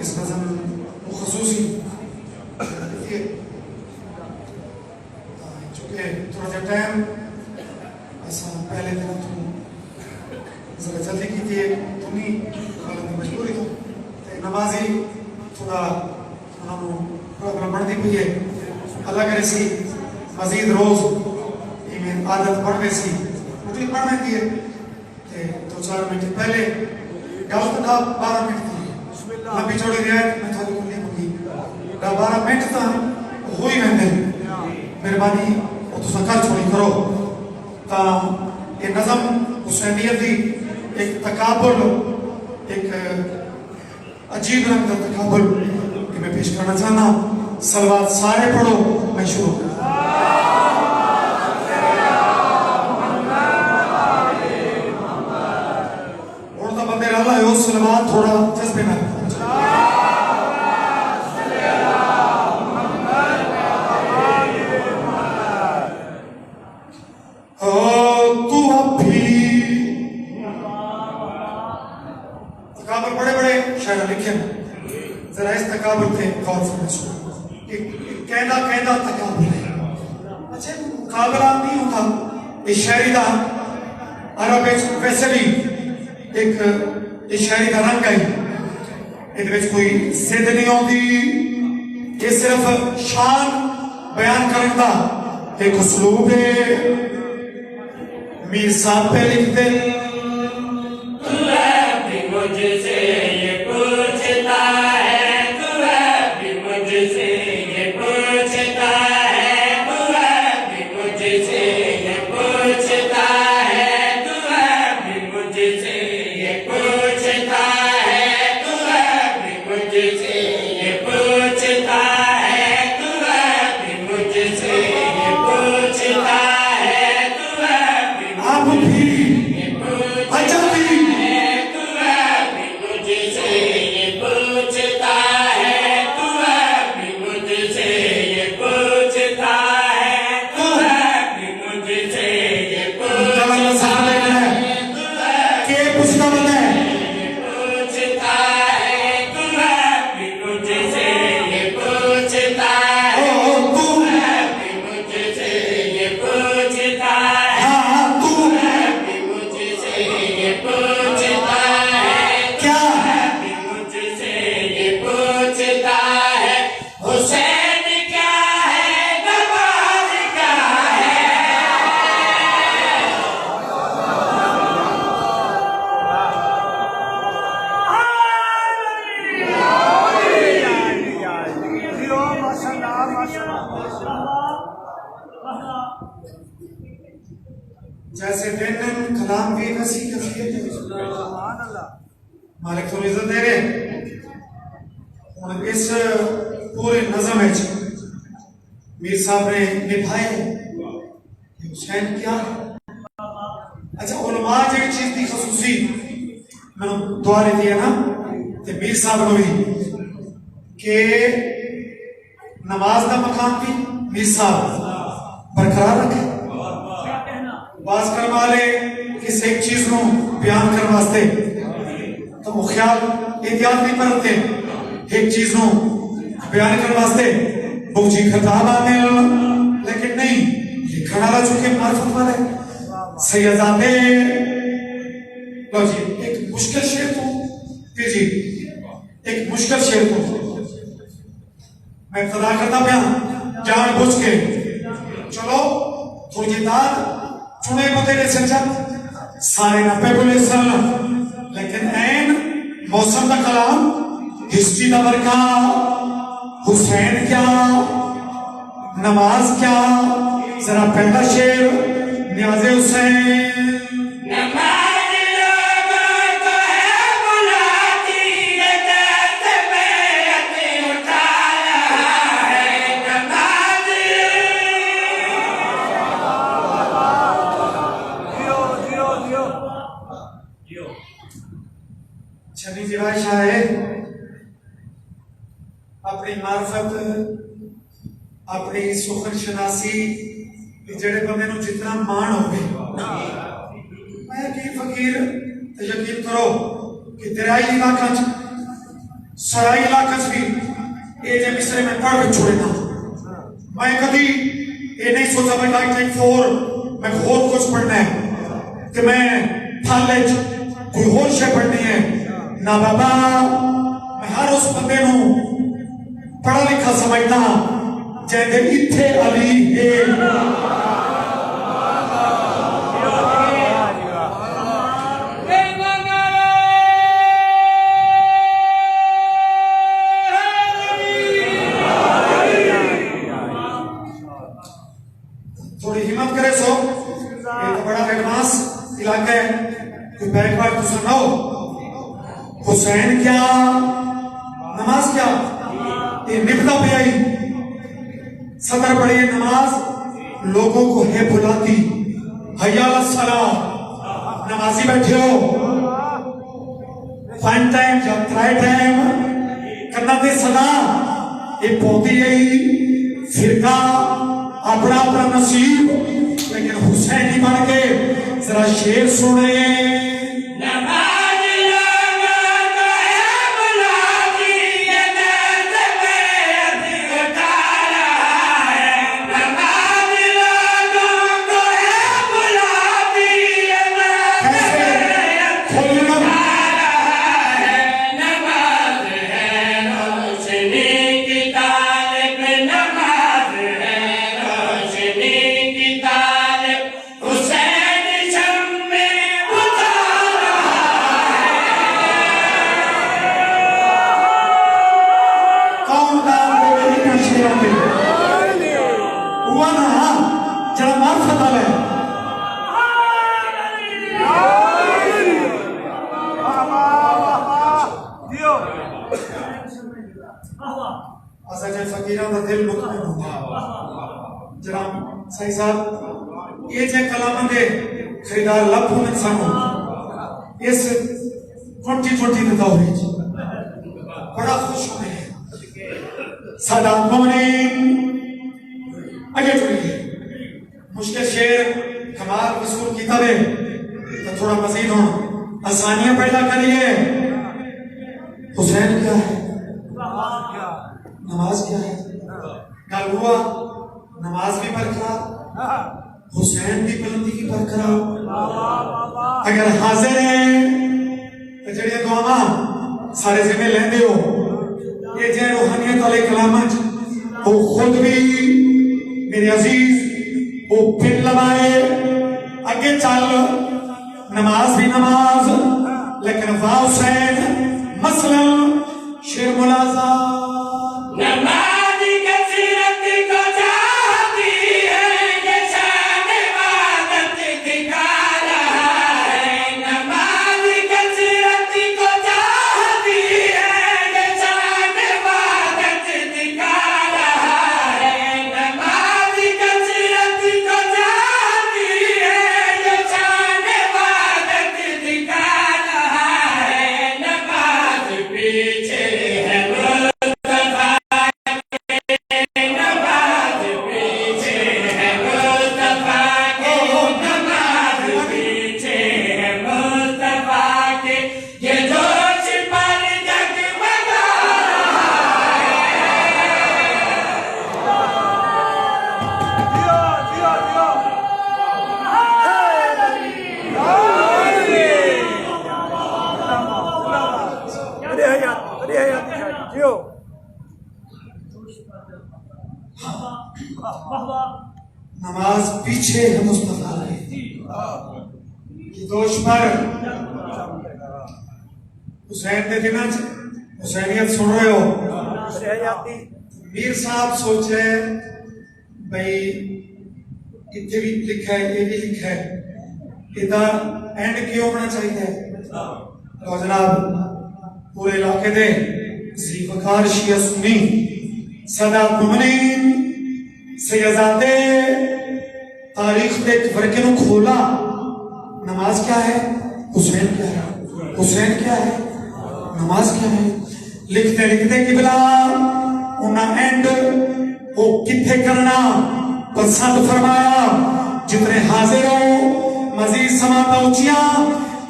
इस नज़म खसूसी चूँकि थोड़ा सा टाइम ऐसा पहले दिन तुम जरा जल्दी की थी तुम्ही मजबूरी तो नमाजी थोड़ा प्रॉब्लम बढ़ती हुई है अल्लाह करे सी मजीद रोज इमें आदत बढ़ने सी मुझे पढ़ने दिए ते 2-4 मिनट पहले गल तो 12 मिनट थी लंबी चौड़ी रियायत मैं थोड़ी को नहीं होगी 12 मिनट तो हो ही रहते मेहरबानी वो तुम कर छोड़ी करो ता ये नज़म हुसैनियत दी एक तकाबुल एक अजीब रंग का तकाबुल मैं पेश करना चाहना सलवात सारे पढ़ो मैं शुरू और तो बंदे अल्लाह यो सलवात थोड़ा जज्बे में तकाबुल बड़े बड़े शायर लिखे जरा इस तकाबुल पे गौर से सुनो कहना कहना तकाबुल है अच्छा मुकाबला नहीं होता ये शायरी दा अरब वैसे भी एक ये शायरी दा रंग है ये कोई सिद्ध नहीं होती ये सिर्फ शान बयान करने का एक उसलूब है मीर साहब पे लिखते मुझसे ये पूछता है तू भी मुझसे ये पूछता है तू भी मुझसे ये पूछता है तू भी मुझसे ये पूछता है तू भी मुझसे ये पूछता है तू भी मुझसे ये पूछता है तू भी आप भी अच्छा भी जैसे दिन कलाम भी वसी मालिक तो इज्जत दे रहे और इस पूरे नज़म में मीर साहब ने निभाए हुसैन क्या अच्छा उलमा जी चीज की खसूसी मैंने दुआरे दिया ना ते मीर साहब ने भी के नमाज का मकाम भी मीर साहब बरकरार रखे बात करने वाले किस एक चीज को बयान करने वास्ते तो वो ख्याल एहतियात नहीं करते एक चीज को बयान करने वास्ते बुझी खताब आने लेकिन नहीं लिखने वाला चूंकि मार्फत वाले सैयदाते लो जी एक मुश्किल शेर तो फिर जी एक मुश्किल शेर तो मैं इब्तिदा करता बयान जान बुझ के चलो थोड़ी दाद चुने को तेरे सज्जन सारे नब्बे बोले सलाम लेकिन ऐन मौसम का कलाम हिस्ट्री का वर्का हुसैन क्या नमाज क्या जरा पहला शेर न्याज़े हुसैन छनी जिवाइश है अपनी मार्फत अपनी सुखन शनासी जेड़े बंदे नु जितना मान होवे मैं की फकीर ते यकीन करो कि तेराई इलाका सराई इलाका भी ये जे मिसरे में पढ़ के छोड़ना मैं कभी ये नहीं सोचा भाई लाइक टाइम 4 मैं और कुछ पढ़ना है कि मैं कॉलेज कोई और शे पढ़नी है ना बाबा मैं हर उस बंदे नु पढ़ा लिखा समझदा जैसे इत्थे अली है थोड़ी हिम्मत करे सो ये तो बड़ा एडवांस इलाका है कोई बैकवर्ड तो सुनाओ हुसैन क्या नमाज क्या ये निपटा पे आई सदर पढ़ी नमाज लोगों को है बुलाती हय्या अला सलाह नमाजी बैठे हो वन टाइम जब ट्राई टाइम करना दे सदा ये पौधी आई फिरका अपना अपना नसीब लेकिन हुसैनी बन के जरा शेर सुने सही साहब ये जे कलाम दे खरीदार लाभ होने सामो इस 2020 के दौर में बड़ा खुश हुए सादा मोमिन आगे चलिए मुश्किल शेर कमाल मशहूर किताब है तो थोड़ा मजीद हो आसानियां पैदा करिए हुसैन क्या है नमाज क्या है कल हुआ नमाज भी बरकरार हुसैन की बुलंदी की बरकरार अगर हाजिर है तो जड़िया दुआवा सारे जिम्मे लेंदे हो ये जे रूहानियत वाले कलामत वो खुद भी मेरे अजीज वो फिर लगाए आगे चल नमाज भी नमाज लेकिन वाह हुसैन मसलन शेर मुलाजा नमाज पीछे है मुस्तफा की दोष पर हुसैन के दिन हुसैनियत सुन रहे हो मीर साहब सोचे भाई इतने भी लिखा है ये भी लिखा है इधर एंड क्यों होना चाहिए तो जनाब पूरे इलाके दे ज़ीवकार शिया सुन्नी सदा मुमिनीन सैयदाते तारीख के वर्के नु खोला नमाज क्या है हुसैन क्या है हुसैन क्या है नमाज क्या है लिखते लिखते किबला उन्ना एंड वो किथे करना पसंद फरमाया जितने हाजिर हो मजीद समाता उचिया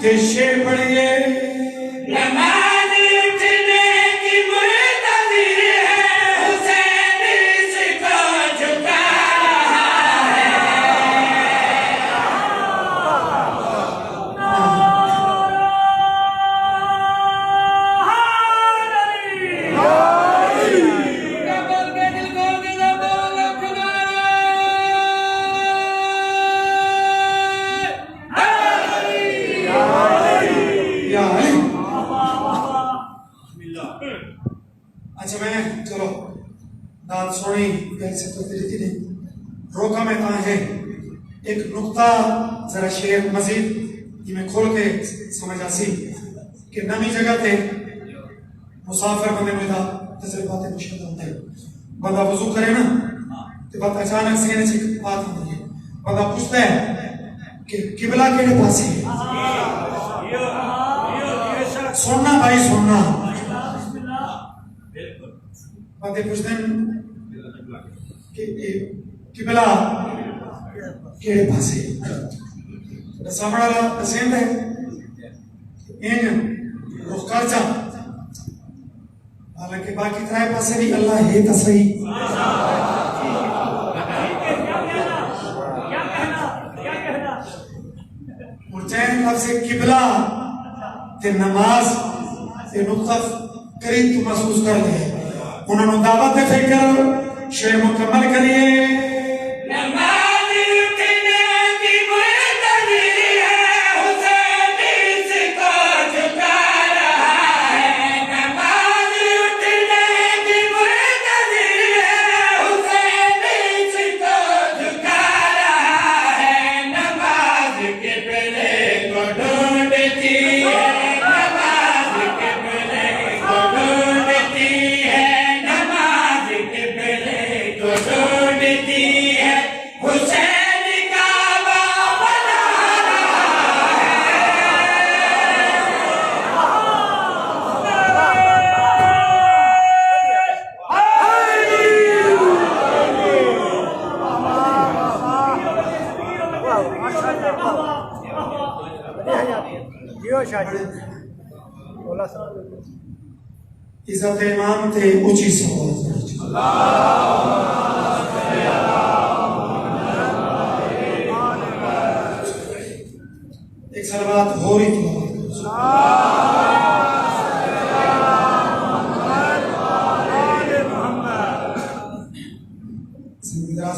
के शेर पढ़िए नमाज उठने की अच्छा मैं चलो दाद सोनी गल से तो तेरी थी रोका मैं कहाँ है एक नुक्ता जरा शेर मजीद ये मैं खोल के समझ आसी कि नवी जगह थे मुसाफिर बंदे में था तजर्बात मुश्किल होते हैं बंदा वजू करे ना तो बात अचानक से एक बात होती है बंदा पूछता है कि किबला केड़े पासे सुनना भाई सुनना बंदे पूछते हैं कि किबला केड़े पासे सामने वाला पसंद है इन रुख कर जा हालांकि बाकी त्राय पासे भी अल्लाह है तो सही मुर्चैन लफ्ज़ किबला ते नमाज ते नुक्ता करीब तो महसूस कर ले उन्होंने दावत दे फिक्र शेर मुकम्मल करिए इज़्ज़त इमाम थे ऊंची सवाल एक सलवात हो रही थी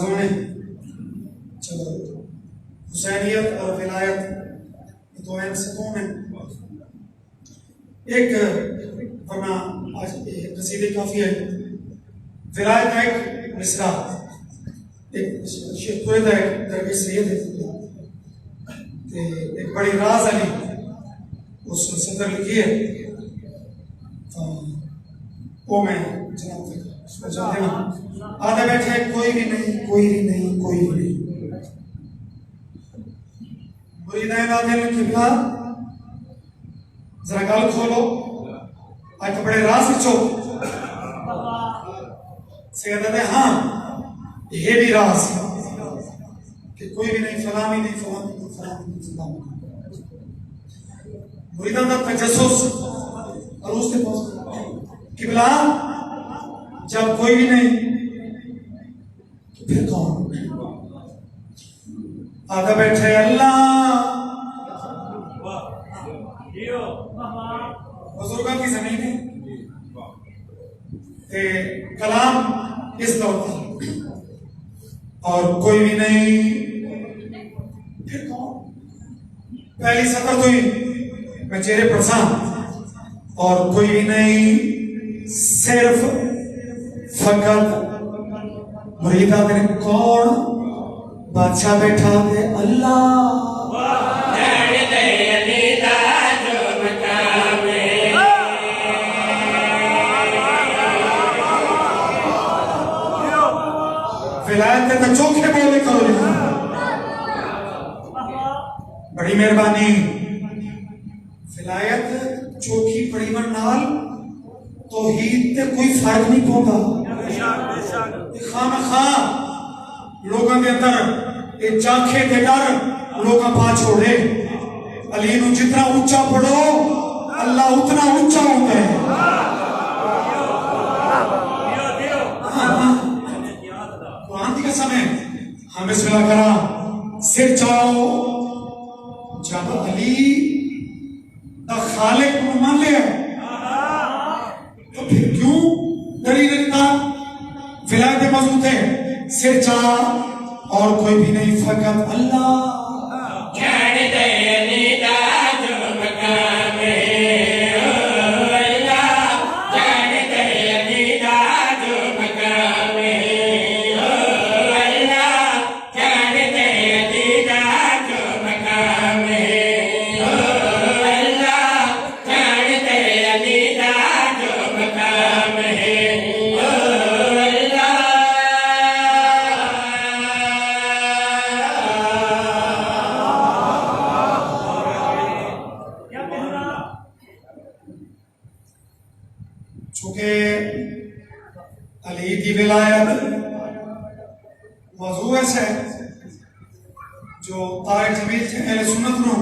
में चलो हुसैनियत और विलायत ये दो अहम सतून हैं एक वरना आज कसीदे काफी है विलायत का एक मिसरा एक शेख तुरैदा एक दरवेश सैयद है एक बड़ी राज अली उस सदर लिखी है वो मैं जनाब तक उसको जा देना आधे बैठे कोई भी नहीं कोई भी नहीं कोई भी नहीं मुरीदान आते हैं किबला जरा गल खोलो आज तो बड़े राज चो से कहते हैं हाँ ये भी राज कि कोई भी नहीं फलामी नहीं फलामी नहीं फलामी नहीं फलामी मुरीदान का तजस्सुस और उसके पास किबला जब कोई भी नहीं तो फिर कौन आधा बैठे अल्लाह बुजुर्गों की जमीन है कलाम इस दौर का और कोई भी नहीं फिर कौन पहली सतर तो ही मैं चेहरे पर सा और कोई भी नहीं सिर्फ फकत मुरीदा ने कौन बादशाह बैठा है अल्लाह विलायत के चोखे बोले करो बड़ी मेहरबानी विलायत चोखी पड़ी मन नाल तौहीद ते कोई फर्क नहीं पौंदा खाना लोगों के अंदर ये चाखे के डर लोग पा छोड़े अली नू जितना ऊंचा पढ़ो अल्लाह उतना ऊंचा होता है कुरान की कसम है हम बिस्मिल्लाह करा सिर चाओ जब अली दा खालिक को मान लिया तो फिर क्यों डरी रहता विलायत मौजूद है सिर चा और कोई भी नहीं फकत अल्लाह जान दे अली दी विलायत मौजू ऐसा है जो तारिक जमील थे अहले सुन्नत नो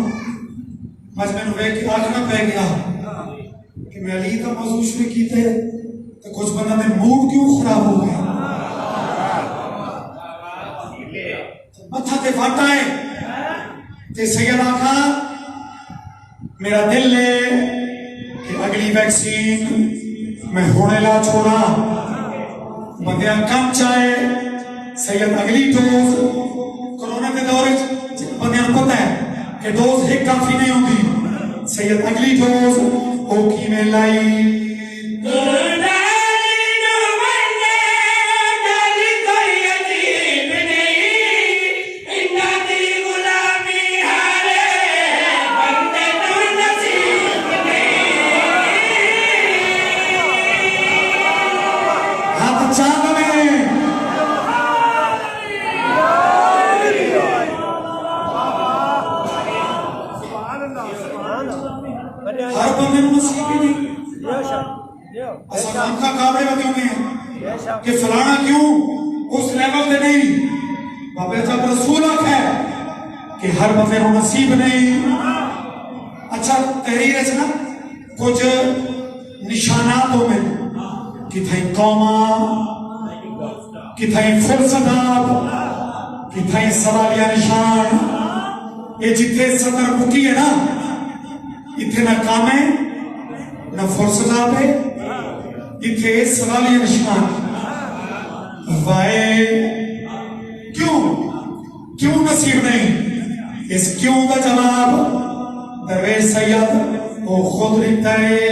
मजमे नु वेख के आखना पै गया कि मैं अली का मौजू शुरू कीते तो कुछ बंदा दे मूड क्यों खराब हो गया मथा ते फाटा है ते सैयद आखा मेरा दिल है कि अगली वैक्सीन मैं होने ला छोड़ा बंदे कम चाहे सैयद अगली डोज कोरोना के दौर बंदे पता है कि डोज एक काफी नहीं होती सैयद अगली डोज ओ की में लाई हर बंदे नसीब ही नहीं असलाम का काबरे में क्यों नहीं है कि फलाना क्यों उस लेवल पे नहीं बाबा जब रसूल है कि हर बंदे को नसीब नहीं अच्छा तहरीर है ना कुछ निशानातों में कि थे कौमा कि थे फुर्सदाब कि थे सवालिया निशान ये जिथे सदर मुकी है ना इथे ना काम है ना फुर्सत है इथे सवालिया निशान वाए क्यों क्यों नसीब नहीं इस क्यों का जवाब दरवेश सैयद वो खुद लिखता है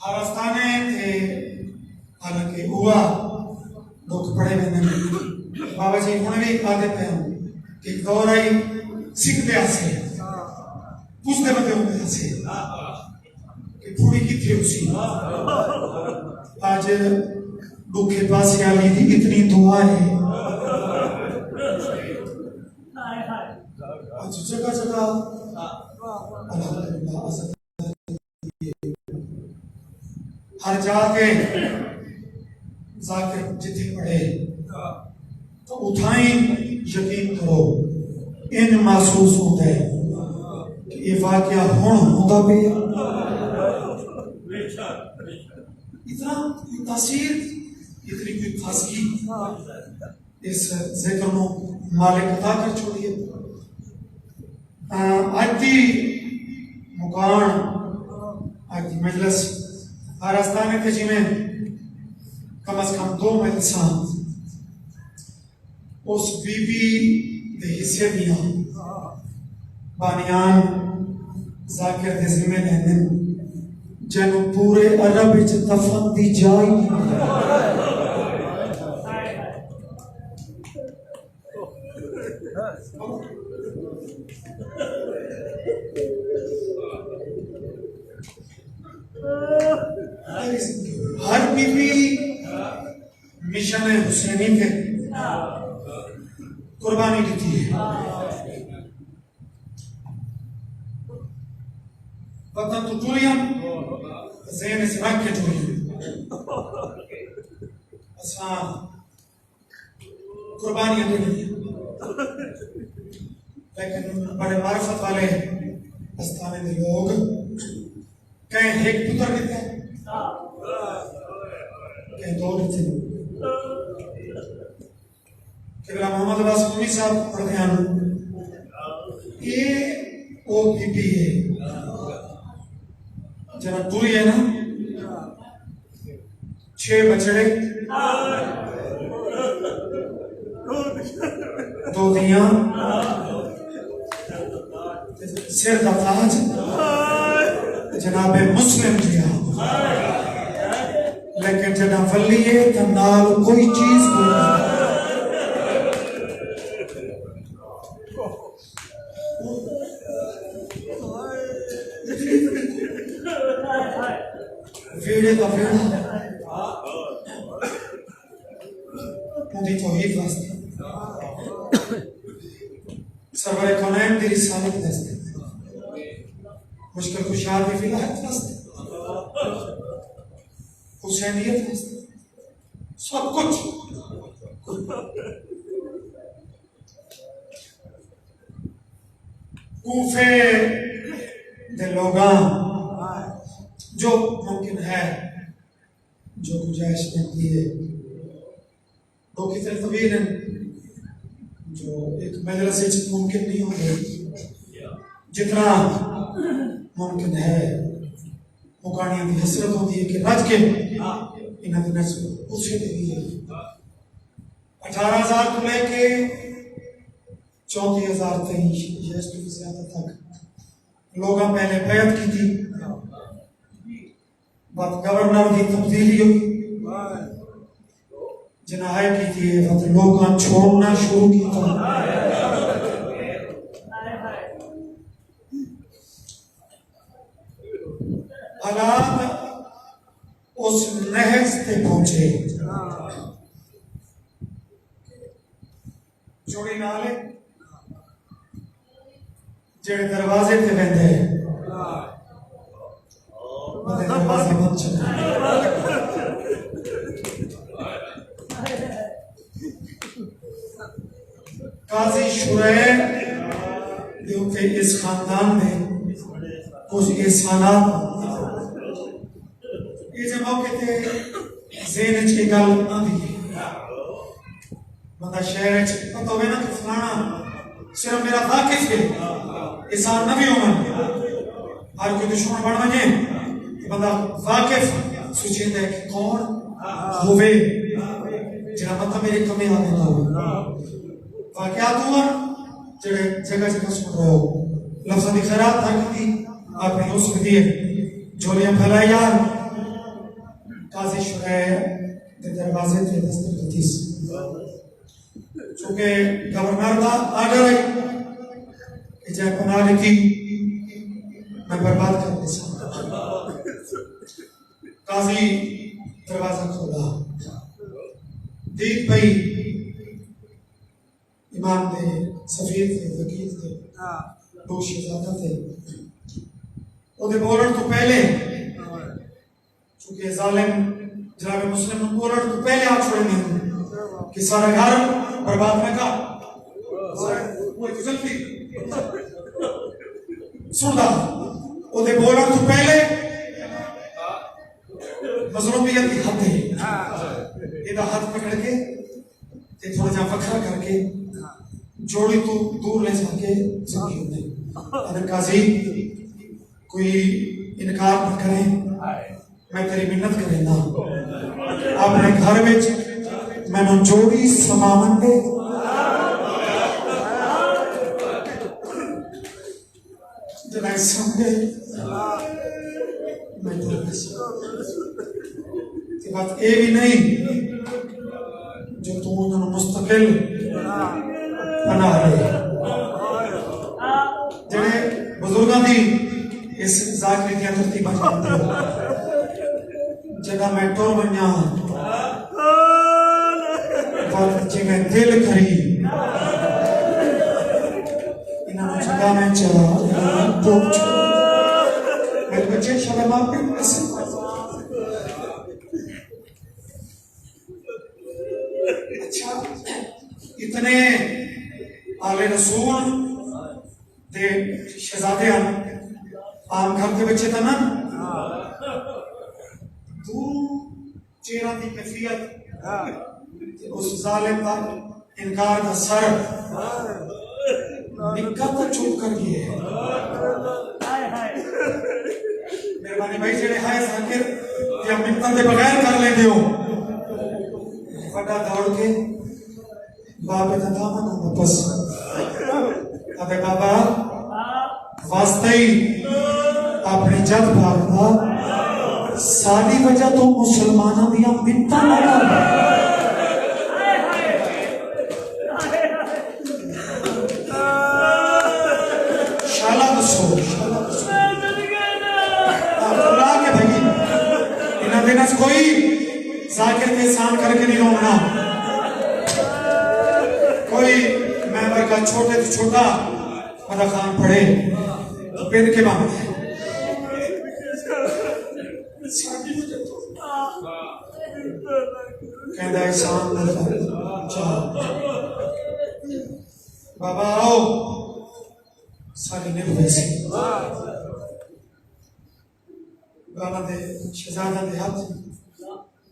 हालस्ताने थे हालांकि हुआ दुख बड़े बंदे बाबा जी हुणे भी आदे पे हम कि दौर आई सीखते आसे पूछते बंदे होंगे आसे कि पूरी कितनी उसी आज दुखे पास आली थी इतनी दुआ है आज जगह जगह अल्हम्दुलिल्लाह हर जाके जाकर जिथे पढ़े तो उठाई यकीन करो इन महसूस होता है कि ये वाकया होता भी इतना तासीर इतनी कोई ताजगी इस जिक्र नो मालिक अदा कर छोड़िए आदि मुकान आदि मजलिस आरास्ताने थे जिमें कम से कम 2 मजलिसां उस बीबी दे हिस्से दिया बानियान जाकिर दे जिम्मे देने जनु पूरे अरब विच दफन दी जाई हर बीबी मिशन हुसैनी पे कुर्बानी दी है वतन तो टूरियम ज़हन से रख के टूरियम असा कुर्बानियां दे लेकिन बड़े मार्फत वाले अस्ताने के लोग कहीं एक पुत्र देते हैं कहीं 2 देते हैं किबला मोहम्मद अब्बास मुमी साहब पढ़ते हैं ये ओ बीबी है जरा पूरी है ना 6 बछड़े 2 दियां सिर दा ताज जनाबे मुस्लिम दिया लेकिन जड़ा वली है तो नाल कोई चीज वेड़े का वेड़ा उनकी तौहीद वास्ते सरवर कौनैन दी रिसालत वास्ते मुश्किल कुशाद की फिलाहत वास्ते हुसैनियत वास्ते सब कुछ कूफे दे लोगां जो मुमकिन है जो गुंजाइश बनती है दो कितने तवील हैं जो एक मजलिस मुमकिन नहीं होंगे जितना मुमकिन है मुकानियों की हसरत होती है कि रज के इन्हें दिन उसे दे दी 18,000 को लेके 34,000 तक ज्यादा तक लोग पहले बैत की थी बात गवर्नर की तब्दीली हुई जिन्हें की थी बात लोग छोड़ना शुरू किया हालात उस नहज पे पहुंचे जोड़ी नाले जेड़े दरवाजे पे बंदे दरवाजे बंद चले काजी शुरैह दे उत्ते इस खानदान में कुछ एहसानात ये मौके ते ज़हन च एक गल आंदी है बंदा शहर च पता होवे ना कि फलाना सिर्फ मेरा वाकिफ है एहसान न भी होवन हर कोई दुश्मन बन वजे बंदा वाकिफ सोचेंदा है कि कौन होवे जिहड़ा पता मेरे कमे आ वेंदा होवे वाकयात हुआ जेड़े जगह जगह सुन रहे हो लफ्ज़ां दी खैरात ताकि आपने हो सकती है झोलियां फैलाई यार काजी शुरैह दे दरवाजे ते दस्तक दतीस चूंकि गवर्नर का आर्डर है कि जय पनाह की मैं बर्बाद कर दे काजी दरवाजा खोला दीप भाई इमाम थे सफीर थे वकील थे दो शहजादा थे उन्हें बोलने तो पहले चूंकि जालिम जनाब मुस्लिम बोलने तो पहले आप छोड़ेंगे कि सारा घर बर्बाद न कर वो जल्दी सुनता उन्हें बोलने तो पहले मजलूमियत की हद है इधर हाथ पकड़ के थोड़ा जा वखरा करके जोड़ी तो दूर ले जाके जिंदगी होने अगर काजी कोई इनकार न करे मैं तेरी मिन्नत करेंगा अपने घर में मैंने जोड़ी समावन दे जनाई समझे मैं तो बात ये भी नहीं जो तू उन्होंने मुस्तकिल बना रहे जेड़े बुजुर्गों की इस जाकरी दी तरतीब जानते हो जगह मैं टुर वन्या जिमें दिल करी इन्होंने जगह में चला मेरे बच्चे शायद माँ पे अच्छा इतने आले रसूल दे शहजादे आम घर के बच्चे था ना तू चेहरा दी कैफियत उस जालिम का इनकार का सर निक्का तो चुप कर गए मेहरबानी भाई जेड़े हाय जाकिर या मिन्नत के बगैर कर लेंदे हो बड़ा दौड़ के बाबे का दामन वापस अबे बाबा वास्ते ही अपनी जद भागदा सारी वजह तो मुसलमानों दिया मिन्नतां ना कर शाला दसो खुला के भाई इन्हां दिनां च कोई जाकिर के एहसान करके नहीं रोना कोई मेंबर का छोटे से छोटा मदा खान पढ़े तो पेड़ के मामले कहता है शाम बाबा आओ सारी ने वैसे बाबा दे शहजादा दे हाथ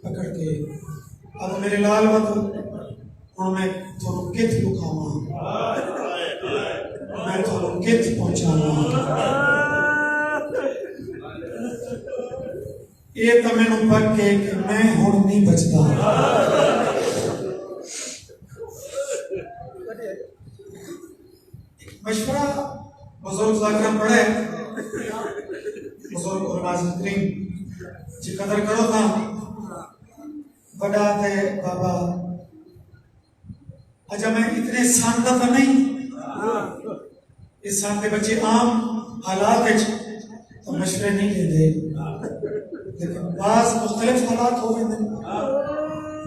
पकड़ के अब मेरे लाल वत हूँ मैं थोड़ा कित लुकावा मैं थोड़ा कित पहुंचावा ये तो मैंने पक के कि मैं हुण नहीं बचता मशवरा बुजुर्ग जाकरम पढ़े बुजुर्ग उलमाज़ करीम जी कदर करो था बड़ा थे बाबा अच्छा मैं इतने शानदार तो नहीं इस साल के बच्चे आम हालात तो मशवरे नहीं लेते लेकिन बाज मुख्तलिफ हालात हो गए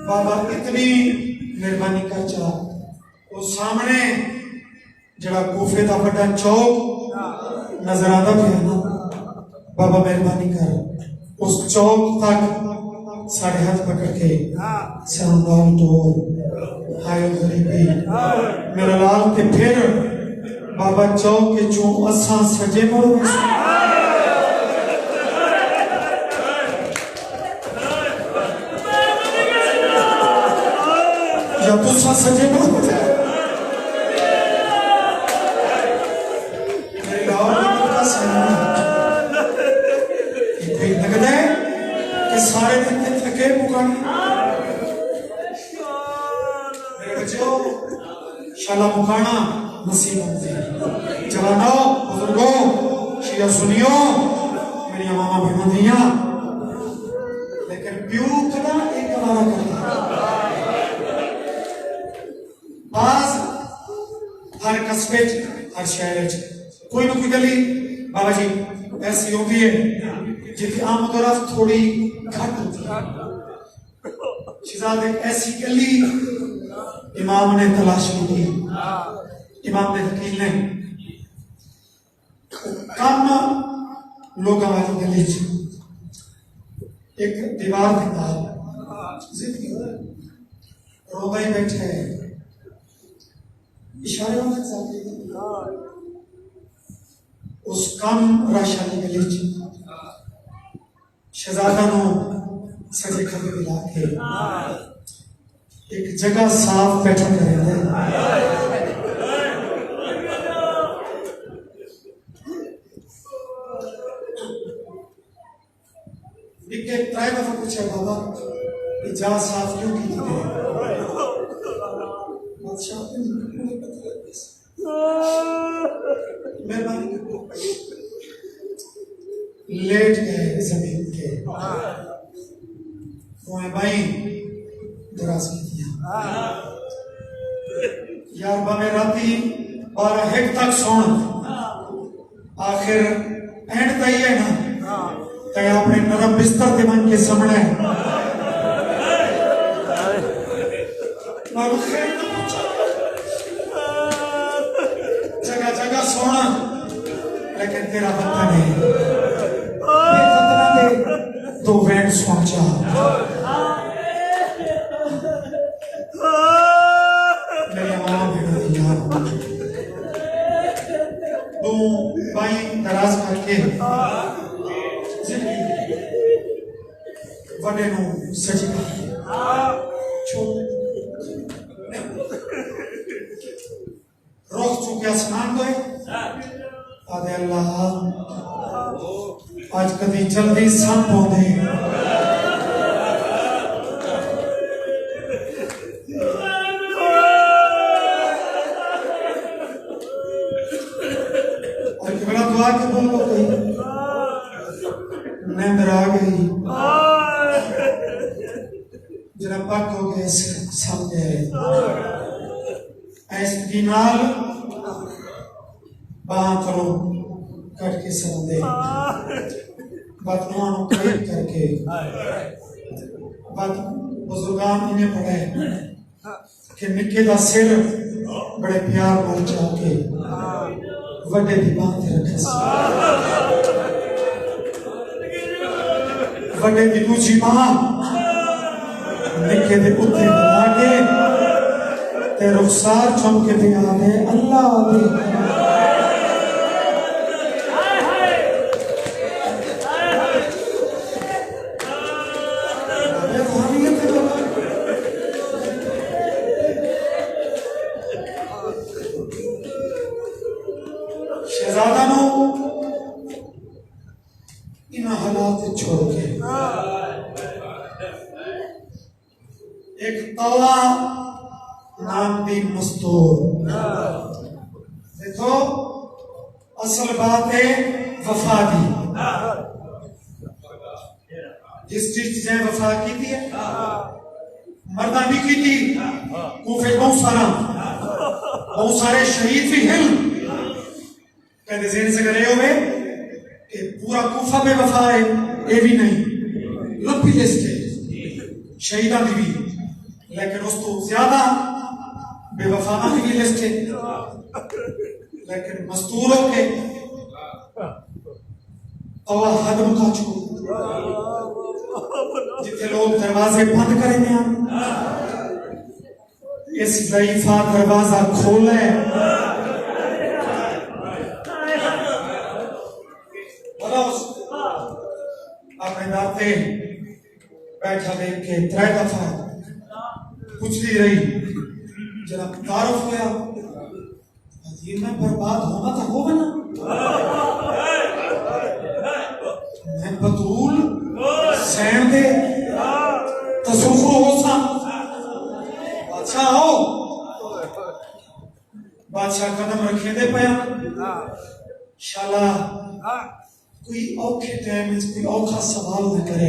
बाबा इतनी मेहरबानी कर चा वो सामने जरा कूफे का बड़ा चौक नजर आता पे ना बाबा मेहरबानी कर उस चौक तक साढ़े हाथ पकड़ के सलाम तो हाय गरीबी मेरा लाल के फिर बाबा चौक के चो असा सजे मोड़ या तो सजे मोड़ मेरे लाल का सलाम लगता है कि सारे दिन के थके मुकाने मेरे बच्चों शाला मुकाना नसीब होते जवानों बुजुर्गों शिया सुनियो मेरी मामा बहनों दिया लेकिन प्यू कदा एक बार करता आज हर कस्बे हर शहर कोई ना कोई गली बाबा जी ऐसी होती है जिसकी आमदोरफ्त थोड़ी घट होती है शहजाद एक ऐसी गली इमाम ने तलाश की इमाम ने वकील ने कम लोग वाली गली एक दीवार के बाहर रोदा ही बैठे इशारे उस कम राशा की गली शहजादा नो सजे खबे मिला के एक जगह साफ बैठा करेंगे इनके ट्राई दफा पूछा बाबा कि जा साफ क्यों की थी बादशाह मेहरबानी लेट गए जमीन के भाई दराज किया यार बाबे राती 12 तक सोन आखिर एंड तई है ना तय अपने नरम बिस्तर के मन के सामने जगह जगह सोना लेकिन तेरा बंदा नहीं तो वैन पहुंचा मेरी मां बेटा तू भाई दराज करके बड़े नो सजी छोटे क्या समान तो है आदे अल्लाह आज कभी जल्दी सब पौधे और किबला दुआ कबूल हो गई नींद आ गई जरा पक हो गए समझे ऐसे नाल बाहर करो कट के समझे बातों कई करके बात बुजुर्गान इन्हें पढ़े कि निके दा सिर बड़े प्यार नाल चाके वड्डे दी बात रखे वड्डे दी दूजी मां निके दे उत्ते बना के ते रुखसार चमके पे आवे अल्लाह दे शहजादा नो इन हालात छोड़ के एक तवा नाम दी मस्तूर देखो असल बात है वफा दी जिस चीज से वफा की थी मर्दा भी की थी कूफे बहुत सारे शहीद भी हैं कहते जेन से करे हुए कि पूरा कूफा में वफा है ये भी नहीं लंबी लिस्ट है शहीदा की भी लेकिन उस तो ज्यादा बेवफाना की भी लिस्ट है लेकिन मस्तूरों के और हद मुका चुके जितने लोग दरवाजे बंद करेंगे इस ज़ईफ़ा दरवाजा खोले अपने दाते बैठा देख के 3 दफा पूछती रही जरा तारुफ होया ये मैं बर्बाद होगा तो होगा ना मैं बतूल सैन दे तसुखो हो सा बादशाह हो बादशाह कदम रखे दे पाया शाला कोई औखे टाइम में कोई औखा सवाल न करे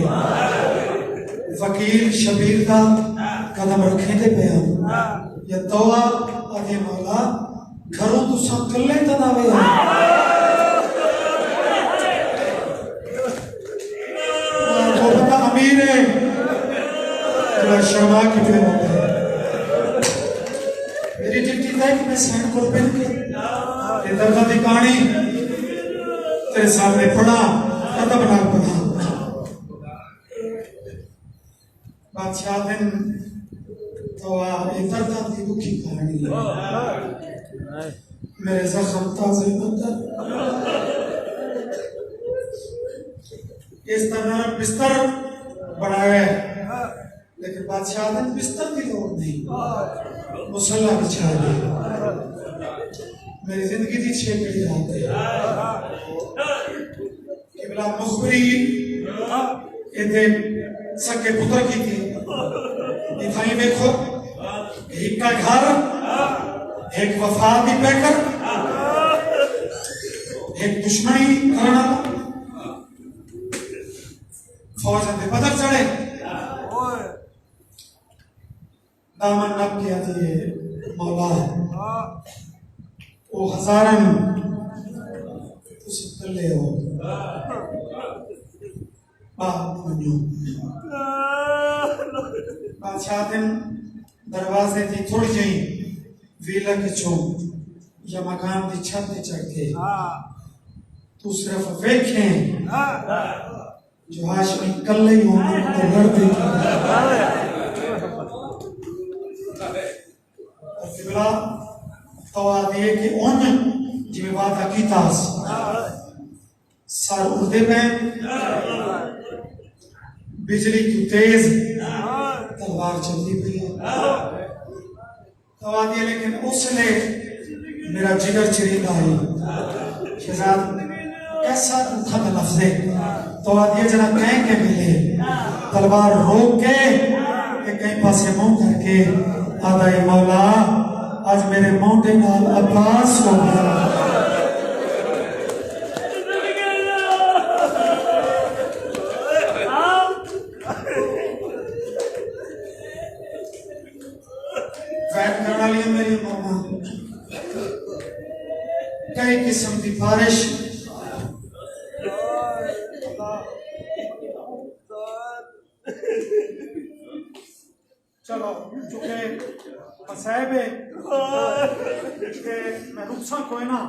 वकील शबीर का कदम रखे दे पाया या तौला आगे मौला घरों तो सब कल्ले तनावे तो बता अमीर है तेरा शर्मा की फिर होता है मेरी चिट्ठी था कि मैं सैन को पहन के इधर का कहानी तेरे सामने पढ़ा अदब नाल पढ़ा बादशाह दिन तो इधर का दी दुखी कहानी है मेरे जख्म ताज़े बंदर इस तरह बिस्तर बनाया है लेकिन बादशाह दिन बिस्तर की लोड़ नहीं मुसल्ला बिछा दिया मेरी जिंदगी की 6 घड़ी रात है किबला मुखबरी इधे सके पुत्र की थी इथाई देखो एक का घर एक वफा भी पैकर एक दुश्मनी करना फौज ने बदल चढ़े दामन नब किया थी मौला वो हजारन उस ले हो बादशाह दिन दरवाजे थी थोड़ी जही वीला के चौक या मकान की छत पे चढ़ के तू सिर्फ वेखे जो हाशमी कल ही होंगे तो लड़ते किबला तवा दिए कि उन जिम्मे वादा कीता सर उड़ते पे बिजली की तेज तलवार चलती पई है तवा दिए लेकिन उसने मेरा जिगर चिरीदा है शहजाद कैसा था का लफ्ज़ है तो आदिया जना कहीं के मिले तलवार रोक के कहीं पासे मुंह करके आदा ये मौला आज मेरे मोटे नाल अब्बास हो गया मेरी मामा कई किस्म की बारिश चलो चुके मसाइब है कि मैं रुखसा कोई ना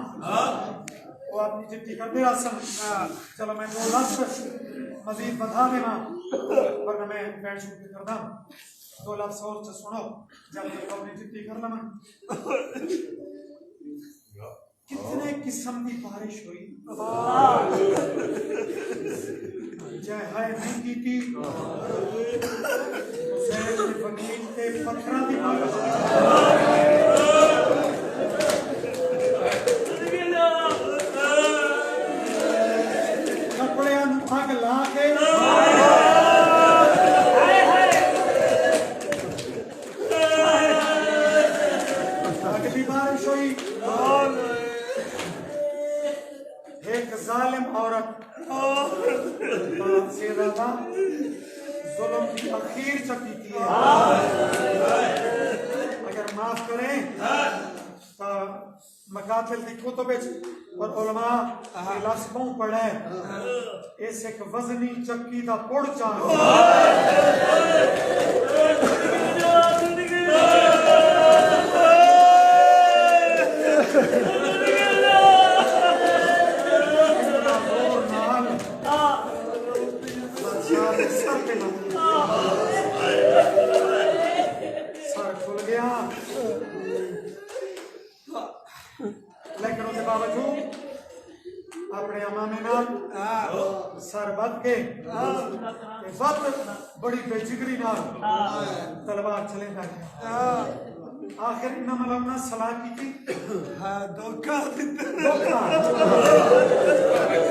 वो अपनी चिट्ठी कर दे रहा चलो मैं 2 लफ्ज़ मजीद बता देना वरना मैं बैठ शुरू कर दा 2 लफ्ज़ और से सुनो जब तक अपनी चिट्ठी कर लमा कितने किस्म की बारिश हुई जय हाय नहीं की थी हुसैन ने फकीर के पत्थर की बारिश कपड़े आग ला के आग की बारिश हुई एक जालिम औरत से ज्यादा जुल्म की आखिर चकी की है अगर माफ करें तो मकातिल की कुतुब और उलमा के लफ्ज़ बहु पढ़े इस एक वजनी चक्की दा पुड़ चाह सर खुल गया लेकिन उसके बावजूद अपने अमाने नाल सर बद के बड़ी बेजिगरी नाल तलवार चले बैठे आखिर इन्ना मलवना सलाह की थी धोखा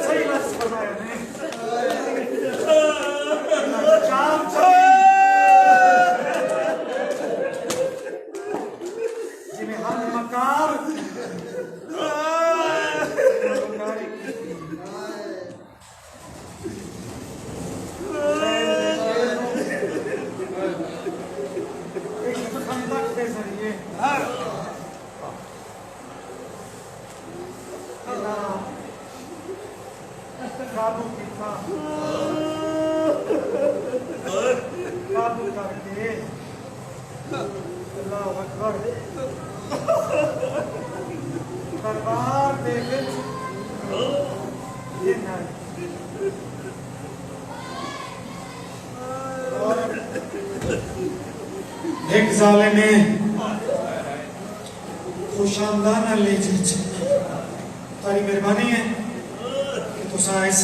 सही लफ्ज़ फरमाया ने जिन्हें हम मकार काबू करके अल्लाह अकबर दरबार दे विच ये नहीं और एक जाले ने खुशामदाना ले तारी मेहरबानी है कि तुसा इस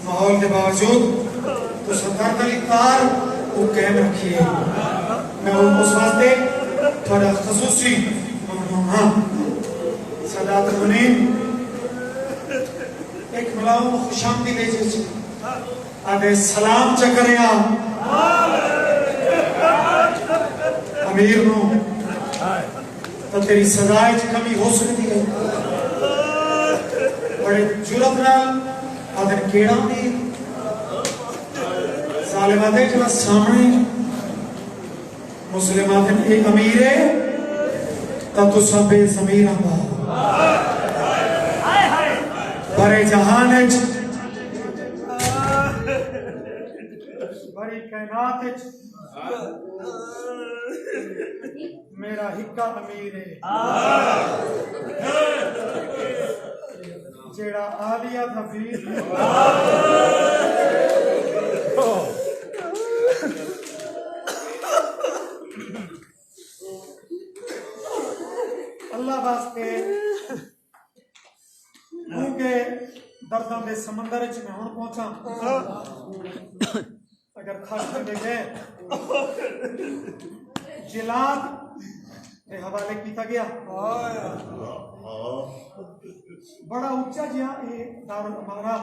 माहौल के बावजूद तो सरकार का लिखार वो कायम रखिए मैं उस वास्ते थोड़ा खसूसी हाँ सदात मुनीम एक मलाओ खुशामदी ले जी आदे सलाम चकरिया अमीर नो तो तेरी सजाए कमी हो सकती है बड़े जुर्म नाल आदर केड़ा ने सालिमाते जरा सामने मुस्लिमाते एक अमीर है तब तो सब बेज़मीर आंदा बड़े जहान है बड़ी कायनात है मेरा हिक्का अमीर है जेड़ा आलिया तफीर अल्लाह वास्ते के दर्दां दे समंदर च मैं हुण पहुंचा अगर खास कर गए जिलाद ये हवाले किया गया बड़ा उच्चा जिहा ये दारुल अमारा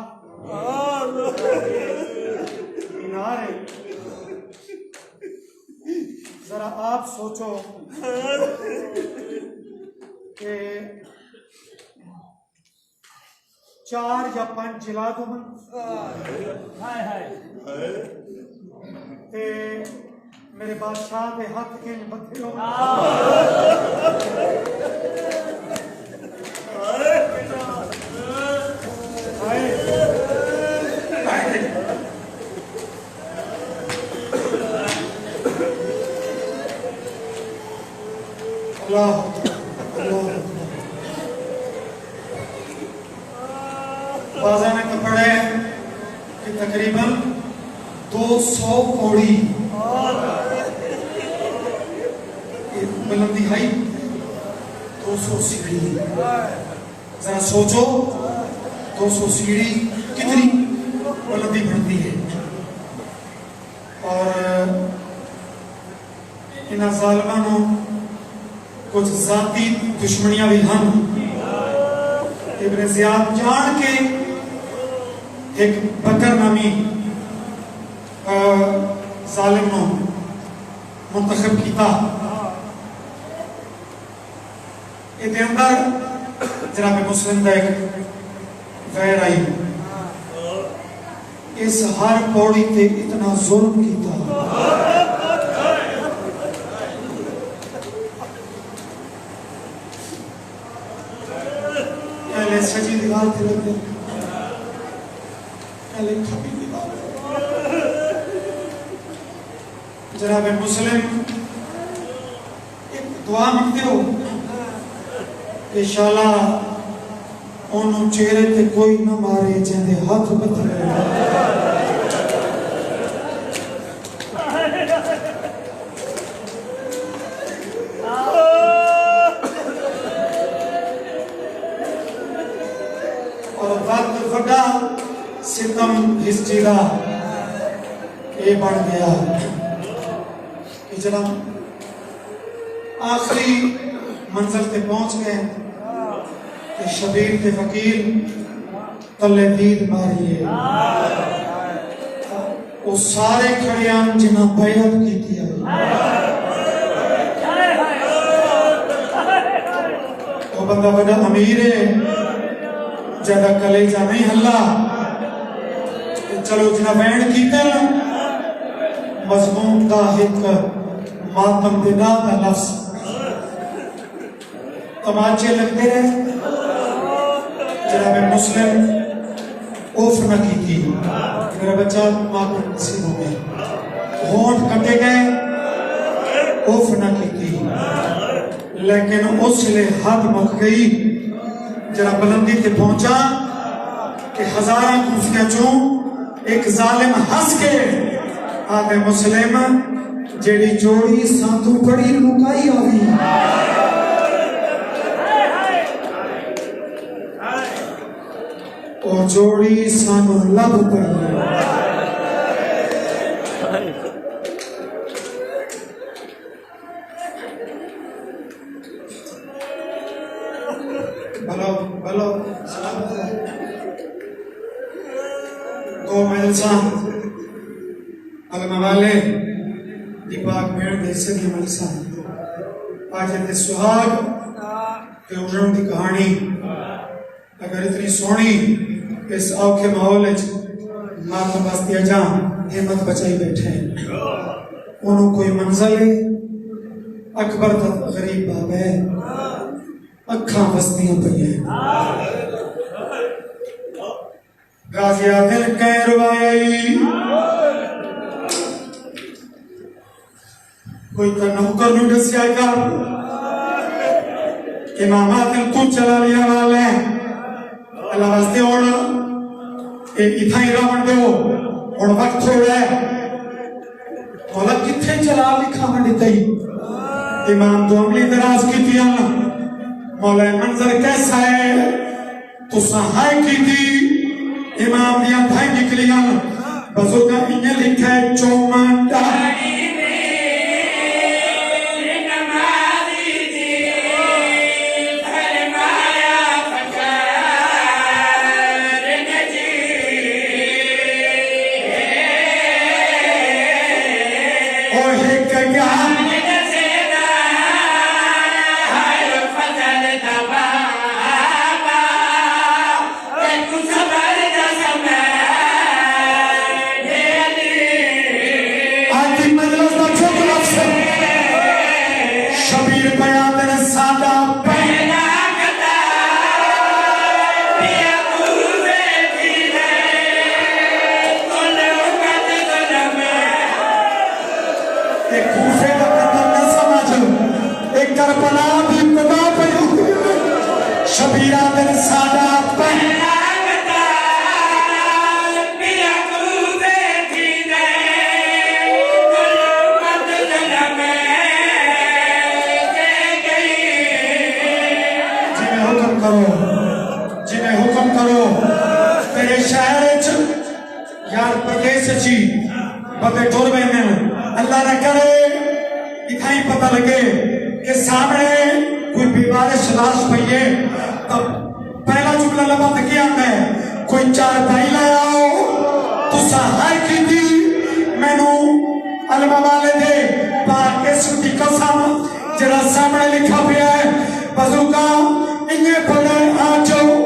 मीनार है। जरा आप सोचो कि 4 या 5 जिलाद ते मेरे बादशाह के हाथ के बथे हो अल्लाह बाजा में तो पड़े कि तकरीबन 200 पौड़ी बुलंदी हाई 200 सीढ़ी। जरा सोचो 200 सीढ़ी कितनी बुलंदी बढ़ती है। और इन जालिमां कुछ जाती दुश्मनियां भी हैं। इब्न ज़ियाद जान के एक बकर नामी जालिम नो मुंतखब किया। इहदे अंदर जनाब मुस्लिम का एक वैर आई। इस हर पौड़ी ते इतना जुल्म किया पहले सजी दीवार थे लगे पहले खपी दीवार। जनाब मुस्लिम एक दुआ मंगते हो इंशाअल्लाह उन्होंने चेहरे ते कोई ना मारे जिंदे हाथ बदले। और वड्डा सितम हिस्ट्री का ये बन गया कि जनाब आखिरी मंजिल ते पहुंच गए कि शबीर के फकीर तले दीद मारिए। वो सारे खड़े हैं जिन्हें बैअत की थी। वो बंदा बड़ा अमीर है ज्यादा कलेजा नहीं हल्ला। चलो जिन्हें बैंड कीते ना मजमून का एक मातम दिदा का लफ्ज तमाचे लगते रहे। जनाब मुस्लिम उफ न की थी मेरा बच्चा मातम नसीब हो गया। होंठ कटे गए उफ न की थी लेकिन उसले हद मुक गई। जरा बुलंदी ते पहुंचा कि हजारों कुर्सियां चों एक जालिम हंस के आगे मुस्लिम जेड़ी जोड़ी साधु बड़ी लुकाई आई। और जोड़ी सानू लब पई। भलो भलो दो मेलसा अलमा वाले दीपाक मेड़ देसे की मेलसा आज ते सुहाग ते उजड़ की कहानी अगर इतनी सोहनी इस औखे माहौल मातम बस्तिया जा हिम्मत बचाई बैठे उन्होंने कोई मंजिल है। अकबर तक गरीब बाब है अखा बस्तियां पई गाजिया दिल कैरवाई कोई तो नौकर नु दसिया कर इमामा दिल तू चला लिया वाले अल्लाह वास्ते और इतना ही रावण दे और वक्त थोड़ा है मौला किथे चला लिखा मंडी तई इमाम तो अमली दराज की थी मौला मंजर कैसा है तो सहाय की थी इमाम दिया भाई निकलिया बुजुर्ग इन्हें लिखा है चौमांटा करो जिन्हें हुक्म करो तेरे शहर यार प्रदेश जी बते टुर वेंदे अल्लाह न करे इथाई पता लगे कि सामने कोई बेवारिस लाश पई है तो पहला जुमला लबंद क्या है कोई चार भाई लाया हो तुसा हाय की दी मैनू अलमा वाले दे पाक इसम की कसम जरा सामने लिखा पिया है बजुका इन्हें पढ़े आ जाओ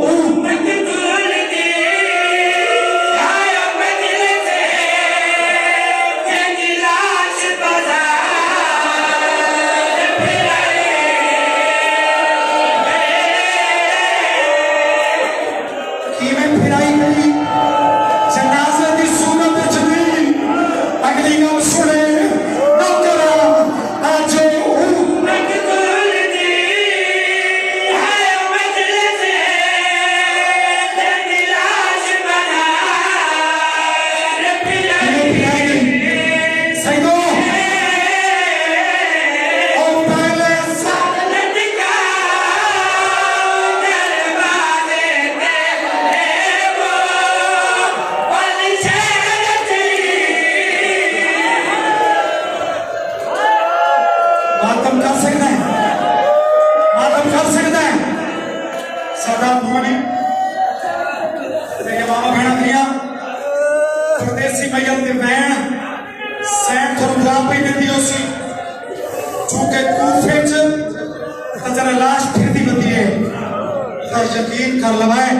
यकीन कर लवाए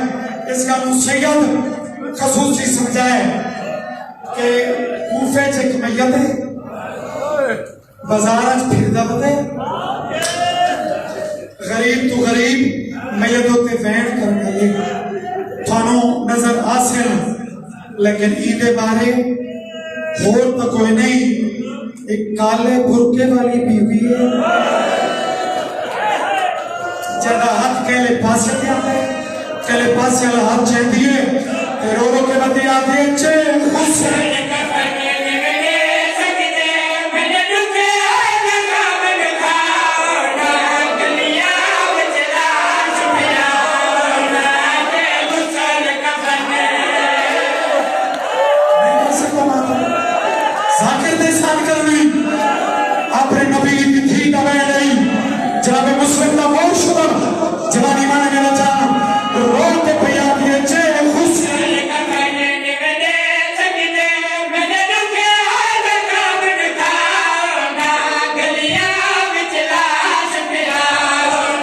इसका सैयद खसूसी समझाए कि कूफे च एक मैयत है बाजार फिरदा पते गरीब तो गरीब मैयत होते वैन कर गए थानों नजर आसिल लेकिन ईदे बारे होर तो कोई नहीं एक काले बुरके वाली बीवी है ज्यादा हाथ केले पासे आते केले पासे वाला हाथ चेंदी है ते रो रो के बती आती है चे हुसैन अपने नबी की थी दबे नहीं जनाब मुस्लिम का बहुत शुक्र जवानी माने मेरा जान रो के पिया दिए चे हुसैन का मैंने निवेदे सजदे मैंने दुखे आए काबिल था ना गलियां विच लाश पिया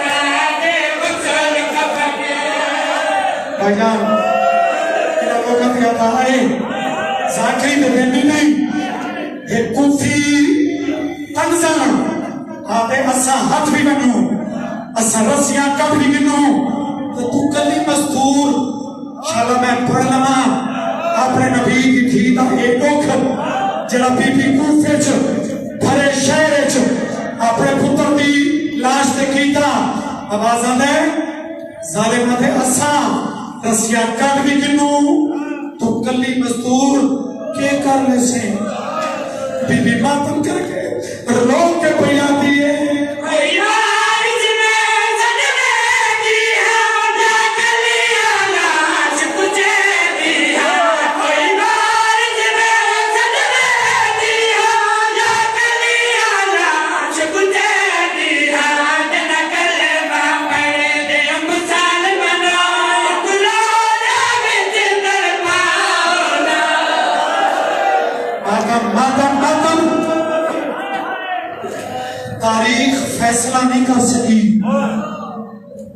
ना दे मुसल कफन भाईजान इना वक्त का था है जाकरी तो नहीं ये कुफी तंजन आते असा हाथ भी बनू असा रस्सियां कब भी बनू तो तू कली मस्तूर शाला मैं पढ़ लवा अपने नबी की थी दा एक दुख जरा बीबी कूफे च भरे शहर च अपने पुत्र दी लाश ते कीता आवाज आंदे जालिम थे असा रस्सियां कब भी बनू तो कली मस्तूर के कर ले से बीबी मातम करके रो के पिया दिए तारीख फैसला नहीं कर सकी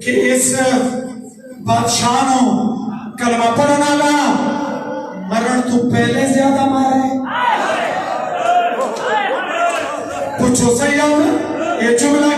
कि इस बादशाह नो कलमा पढ़ना ला मरण तो पहले ज्यादा मारे पूछो सैयद ये जुमला